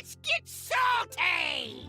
Let's get salty!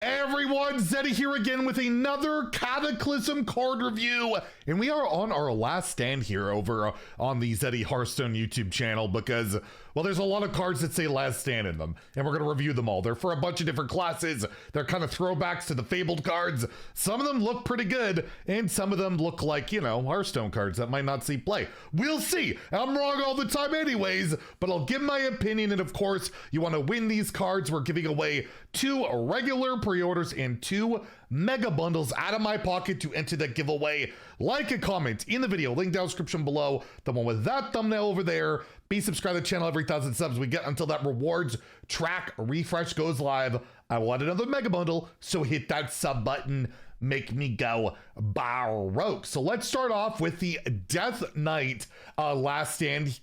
Hey everyone, Zeddy here again with another Cataclysm card review, and we are on our last stand here over on the Zeddy Hearthstone YouTube channel because, well, there's a lot of cards that say last stand in them, and we're going to review them all. They're for a bunch of different classes. They're kind of throwbacks to the Fabled cards. Some of them look pretty good, and some of them look like, you know, Hearthstone cards that might not see play. We'll see. I'm wrong all the time anyways, but I'll give my opinion, and of course, you want to win these cards. We're giving away 2 regular pre-orders and 2 mega bundles out of my pocket to enter that giveaway. Like and comment in the video, link down in the description below, the one with that thumbnail over there. Be subscribed to the channel. Every 1,000 subs we get until that rewards track refresh goes live, I want another mega bundle, so hit that sub button. Make me go baroque. So let's start off with the Death Knight last stand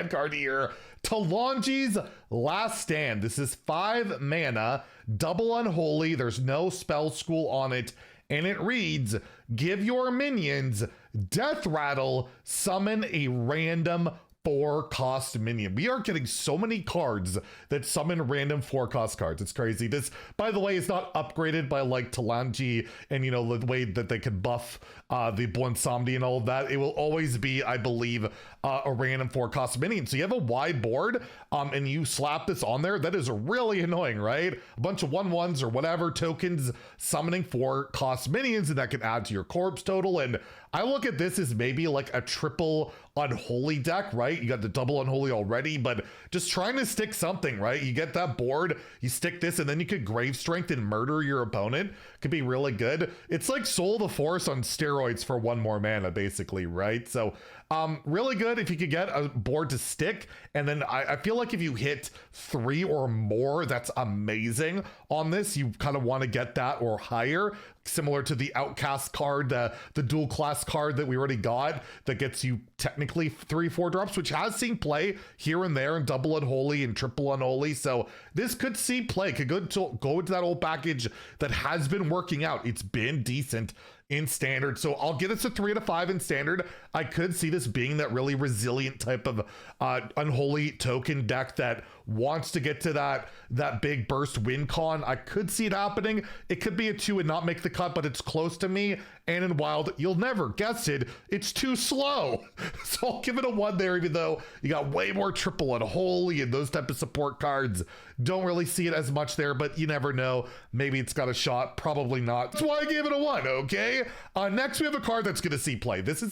card here. Talanji's Last Stand. This is 5 mana, double unholy. There's no spell school on it. And it reads, give your minions death rattle, summon a random 4-cost minion. We are getting so many cards that summon random 4-cost cards. It's crazy. This, by the way, is not upgraded by like Talanji and, you know, the way that they can buff the Bonsomdi and all of that. It will always be, I believe, a random 4-cost minion. So you have a wide board and you slap this on there. That is really annoying, right? A bunch of 1/1s or whatever tokens summoning 4-cost minions, and that can add to your corpse total. And I look at this as maybe like a triple unholy deck, right? You got the double unholy already, but just trying to stick something, right? You get that board, you stick this, and then you could grave strength and murder your opponent. Could be really good. It's like Soul of the Force on steroids for 1 more mana, basically, right? So really good if you could get a board to stick. And then I feel like if you hit 3 or more, that's amazing on this. You kind of want to get that or higher, similar to the Outcast card, the dual class card that we already got that gets you technically 3-4 drops, which has seen play here and there in double unholy and triple unholy. So this could see play, could go into that old package that has been working out. It's been decent in standard, so I'll give this a 3 out of 5 in standard. I could see this being that really resilient type of unholy token deck that wants to get to that big burst win con. I could see it happening. It could be a 2 and not make the cut, but it's close to me. And in wild, you'll never guess it, it's too slow. So I'll give it a 1 there, even though you got way more triple unholy and those type of support cards. Don't really see it as much there, but you never know. Maybe it's got a shot, probably not. That's why I gave it a 1, okay? Next we have a card that's gonna see play. This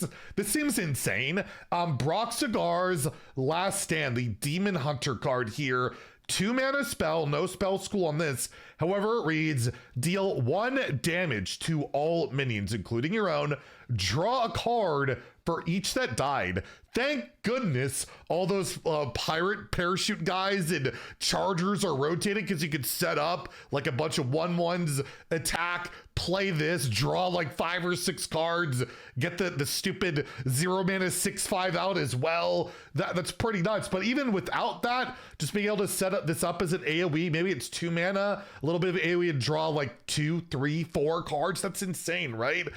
seems insane. Broxigar's Last Stand, the Demon Hunter card here. 2 mana spell, no spell school on this. However, it reads, deal 1 damage to all minions, including your own. Draw a card for each that died. Thank goodness all those pirate parachute guys and chargers are rotating, because you could set up like a bunch of 1/1s, attack, play this, draw like 5 or 6 cards, get the stupid 0 mana 6/5 out as well. That's pretty nuts. But even without that, just being able to set this up as an AoE, maybe it's 2 mana, a little bit of AoE, and draw like 2, 3, 4 cards. That's insane, right?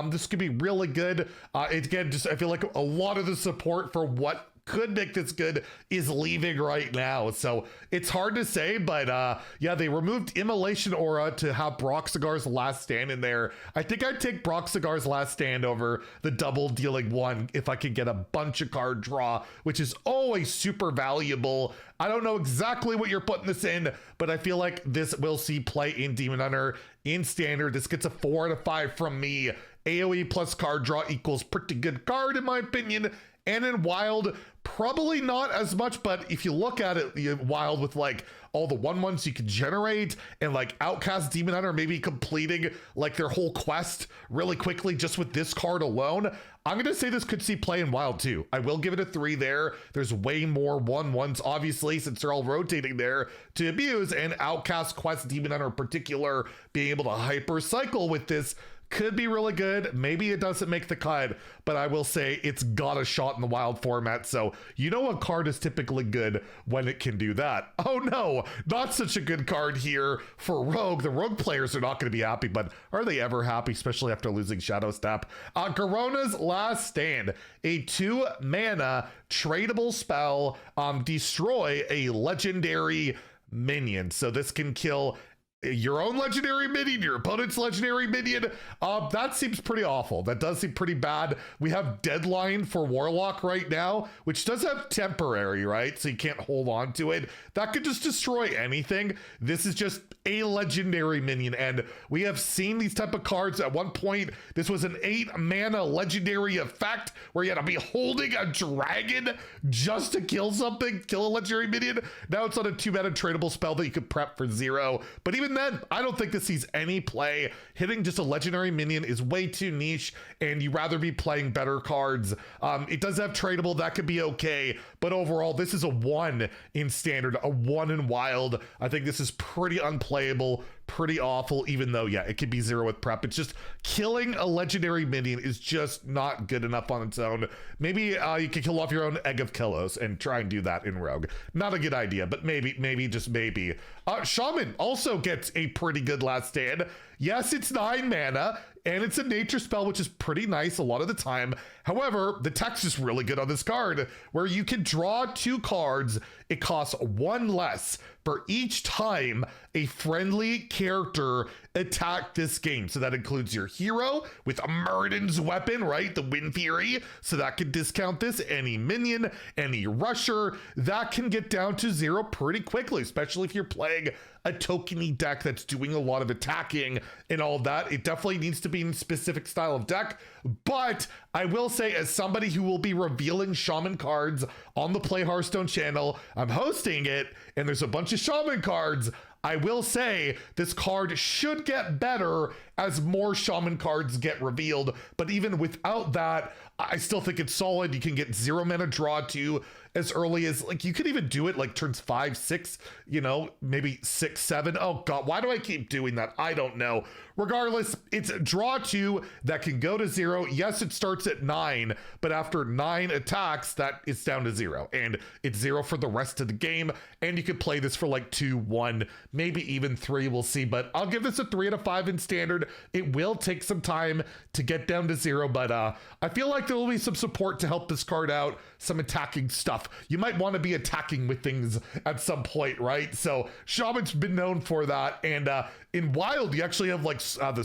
This could be really good. Again, just I feel like a lot of the support for what could make this good is leaving right now. So it's hard to say, but yeah, they removed Immolation Aura to have Broxigar's Last Stand in there. I think I'd take Broxigar's Last Stand over the double dealing 1 if I could get a bunch of card draw, which is always super valuable. I don't know exactly what you're putting this in, but I feel like this will see play in Demon Hunter in standard. This gets a 4 out of 5 from me. AoE plus card draw equals pretty good card in my opinion. And in wild, probably not as much, but if you look at it, wild with like all the 1/1s you can generate and like Outcast Demon Hunter maybe completing like their whole quest really quickly just with this card alone, I'm gonna say this could see play in wild too. I will give it a 3 there. There's way more 1/1s obviously since they're all rotating there to abuse, and Outcast Quest Demon Hunter in particular being able to hyper cycle with this could be really good. Maybe it doesn't make the cut, but I will say it's got a shot in the wild format. So you know a card is typically good when it can do that. Oh no, not such a good card here for Rogue. The Rogue players are not going to be happy, but are they ever happy, especially after losing Shadow Step? Garona's Last Stand, a 2 mana tradable spell. Destroy a legendary minion. So this can kill your own legendary minion, your opponent's legendary minion. That seems pretty awful. That does seem pretty bad. We have deadline for Warlock right now, which does have temporary, right? So you can't hold on to it. That could just destroy anything. This is just a legendary minion, and we have seen these type of cards. At one point, this was an 8 mana legendary effect where you had to be holding a dragon just to kill something, kill a legendary minion. Now it's on a 2 mana tradable spell that you could prep for 0. But even then, I don't think this sees any play. Hitting just a legendary minion is way too niche, and you'd rather be playing better cards. It does have tradable, that could be okay, but overall, this is a 1 in standard, a 1 in wild. I think this is pretty unplayable, pretty awful, even though, yeah, it could be 0 with prep. It's just killing a legendary minion is just not good enough on its own. Maybe you could kill off your own Egg of Killos and try and do that in Rogue. Not a good idea, but maybe, just maybe. Shaman also gets a pretty good last stand. Yes, it's 9 mana, and it's a nature spell, which is pretty nice a lot of the time. However, the text is really good on this card, where you can draw 2 cards. It costs 1 less for each time a friendly character attack this game. So that includes your hero with a Muradin's weapon, right? The Wind Fury. So that can discount this. Any minion, any rusher, that can get down to 0 pretty quickly, especially if you're playing a tokeny deck that's doing a lot of attacking and all of that. It definitely needs to be in a specific style of deck. But I will say, as somebody who will be revealing Shaman cards on the Play Hearthstone channel, I'm hosting it, and there's a bunch of Shaman cards. I will say this card should get better as more Shaman cards get revealed, but even without that, I still think it's solid. You can get 0 mana draw to as early as, like, you could even do it like turns 5, 6, you know, maybe 6, 7. Oh God, why do I keep doing that? I don't know. Regardless, it's draw 2 that can go to 0. Yes, it starts at 9, but after 9 attacks, that it's down to 0, and it's 0 for the rest of the game. And you could play this for like 2, 1, maybe even 3. We'll see, but I'll give this a 3 out of 5 in standard. It will take some time to get down to 0, but I feel like there will be some support to help this card out, some attacking stuff. You might want to be attacking with things at some point, right? So Shaman's been known for that, and in Wild, you actually have like the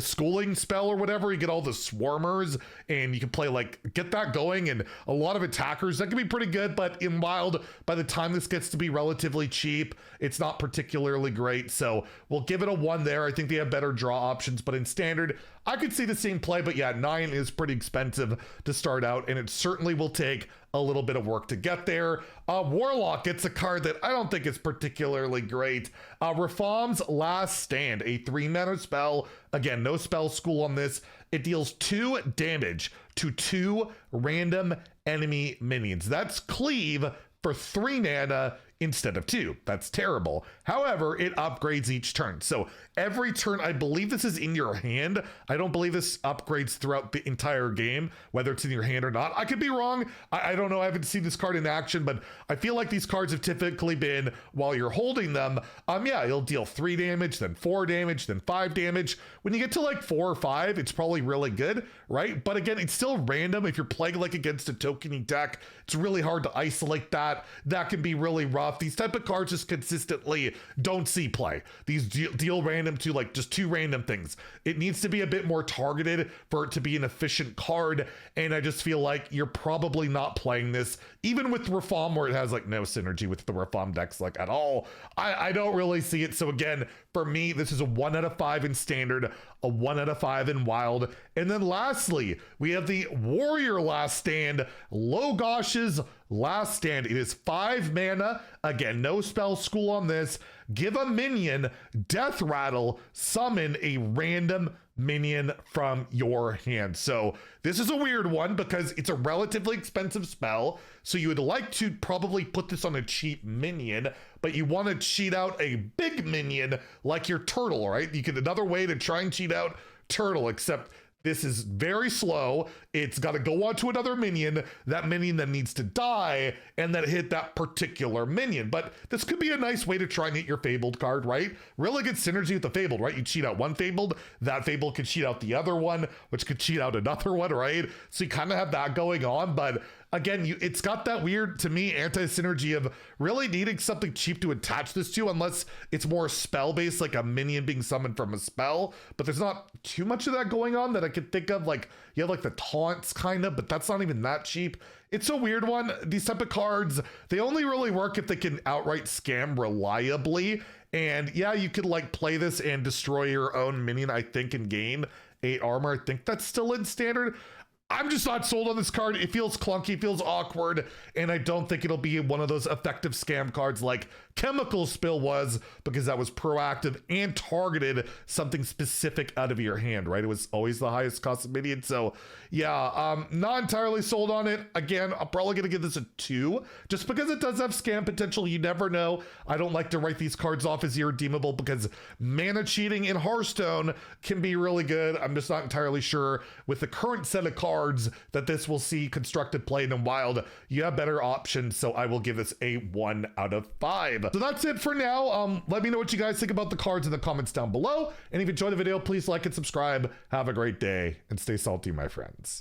schooling spell or whatever. You get all the swarmers, and you can play like, get that going, and a lot of attackers. That can be pretty good, but in Wild, by the time this gets to be relatively cheap, it's not particularly great. So we'll give it a 1 there. I think they have better draw options, but in standard, I could see the same play, but yeah, 9 is pretty expensive to start out, and it certainly will take a little bit of work to get there. Warlock gets a card that I don't think is particularly great. Rafaam's Last Stand, a 3 mana spell. Again, no spell school on this. It deals 2 damage to 2 random enemy minions. That's cleave for 3 mana instead of 2. That's terrible. However, it upgrades each turn. So every turn, I believe this is in your hand. I don't believe this upgrades throughout the entire game, whether it's in your hand or not. I could be wrong. I don't know. I haven't seen this card in action, but I feel like these cards have typically been, while you're holding them, yeah, you'll deal 3 damage, then 4 damage, then 5 damage. When you get to like 4 or 5, it's probably really good, right? But again, it's still random. If you're playing like against a tokeny deck, it's really hard to isolate that. That can be really rough. These type of cards just consistently don't see play. These deal random to like just 2 random things. It needs to be a bit more targeted for it to be an efficient card, and I just feel like you're probably not playing this, even with Rafaam, where it has like no synergy with the Rafaam decks like at all. I don't really see it. So again, for me, this is a 1 out of 5 in standard, a 1 out of 5 in wild. And then lastly, we have the Warrior Last Stand, Logosh's Last Stand. It is 5 mana. Again, no spell school on this. Give a minion Death Rattle, summon a random minion from your hand. So this is a weird one because it's a relatively expensive spell. So you would like to probably put this on a cheap minion, but you want to cheat out a big minion like your turtle, right? You could, another way to try and cheat out turtle, except this is very slow. It's got to go on to another minion. That minion then needs to die and then hit that particular minion. But this could be a nice way to try and hit your Fabled card, right? Really good synergy with the Fabled, right? You cheat out one Fabled, that Fabled could cheat out the other one, which could cheat out another one, right? So you kind of have that going on, but again, it's got that weird, to me, anti-synergy of really needing something cheap to attach this to, unless it's more spell-based, like a minion being summoned from a spell. But there's not too much of that going on that I could think of. Like, you have like the taunts kind of, but that's not even that cheap. It's a weird one. These type of cards, they only really work if they can outright scam reliably. And yeah, you could like play this and destroy your own minion, I think, and gain 8 armor. I think that's still in standard. I'm just not sold on this card. It feels clunky, feels awkward, and I don't think it'll be one of those effective scam cards like Chemical Spill was, because that was proactive and targeted something specific out of your hand, right? It was always the highest cost minion. So yeah, not entirely sold on it. Again, I'm probably gonna give this a 2, just because it does have scam potential. You never know. I don't like to write these cards off as irredeemable because mana cheating in Hearthstone can be really good. I'm just not entirely sure with the current set of cards that this will see constructed play in Wild. You have better options, so I will give this a 1 out of 5. So that's it for now. Let me know what you guys think about the cards in the comments down below, and if you enjoyed the video, please like and subscribe. Have a great day and stay salty, my friends.